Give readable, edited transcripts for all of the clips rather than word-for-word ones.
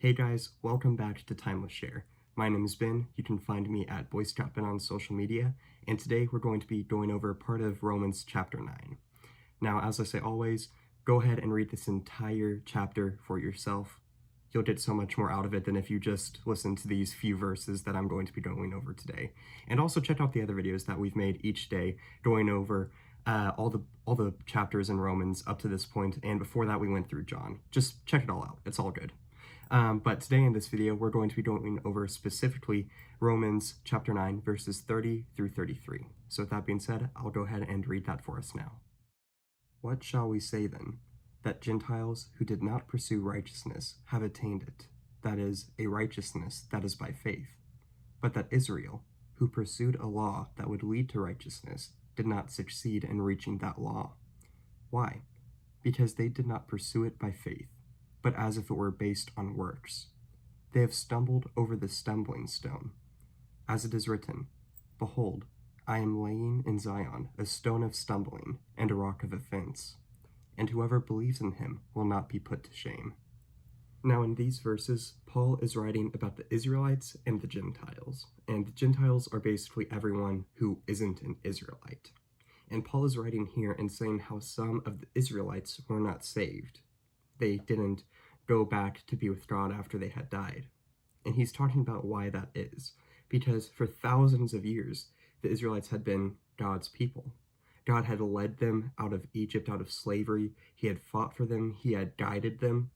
Hey guys, welcome back to Timeless Share. My name is Ben. You can find me at BoyScoutBen on social media, and today we're going to be going over part of Romans chapter 9. Now, as I say always, go ahead and read this entire chapter for yourself. You'll get so much more out of it than if you just listen to these few verses that I'm going to be going over today. And also check out the other videos that we've made each day going over all the chapters in Romans up to this point, and before that we went through John. Just check it all out. It's all good. But today in this video, we're going to be going over specifically Romans chapter 9, verses 30 through 33. So with that being said, I'll go ahead and read that for us now. What shall we say then? That Gentiles who did not pursue righteousness have attained it, that is, a righteousness that is by faith. But that Israel, who pursued a law that would lead to righteousness, did not succeed in reaching that law. Why? Because they did not pursue it by faith, but as if it were based on works. They have stumbled over the stumbling stone. As it is written, Behold, I am laying in Zion a stone of stumbling and a rock of offense, and whoever believes in him will not be put to shame. Now in these verses, Paul is writing about the Israelites and the Gentiles, and the Gentiles are basically everyone who isn't an Israelite. And Paul is writing here and saying how some of the Israelites were not saved. They didn't go back to be with God after they had died. And he's talking about why that is. Because for thousands of years, the Israelites had been God's people. God had led them out of Egypt, out of slavery. He had fought for them. He had guided them.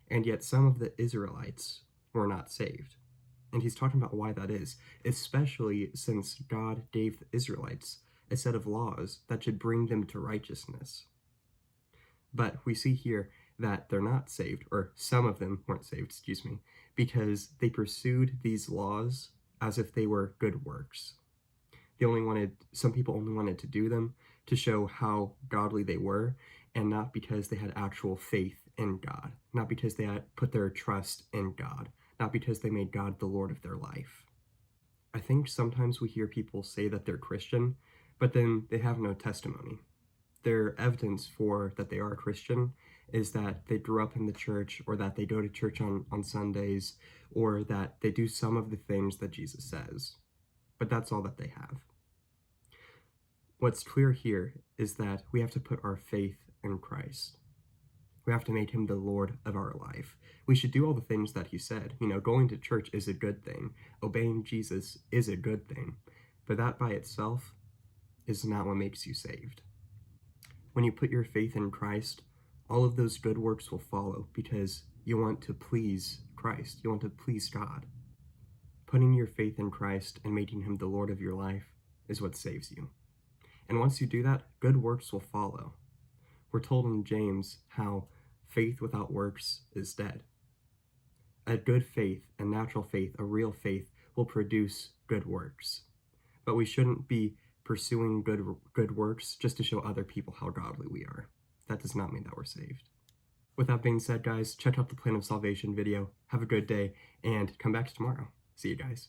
And yet some of the Israelites were not saved. And he's talking about why that is, especially since God gave the Israelites a set of laws that should bring them to righteousness. But we see here that they're not saved, or some of them weren't saved, because they pursued these laws as if they were good works. Some people only wanted to do them to show how godly they were, and not because they had actual faith in God, not because they had put their trust in God, not because they made God the Lord of their life. I think sometimes we hear people say that they're Christian, but then they have no testimony. Their evidence for that they are a Christian is that they grew up in the church, or that they go to church on Sundays, or that they do some of the things that Jesus says. But that's all that they have. What's clear here is that we have to put our faith in Christ. We have to make him the Lord of our life. We should do all the things that he said. Going to church is a good thing. Obeying Jesus is a good thing. But that by itself is not what makes you saved. When you put your faith in Christ, all of those good works will follow because you want to please Christ. You want to please God. Putting your faith in Christ and making him the Lord of your life is what saves you. And once you do that, good works will follow. We're told in James how faith without works is dead. A good faith, a natural faith, a real faith will produce good works. But we shouldn't be pursuing good works just to show other people how godly we are. That does not mean that we're saved. With that being said, guys, check out the Plan of Salvation video. Have a good day, and come back tomorrow. See you guys.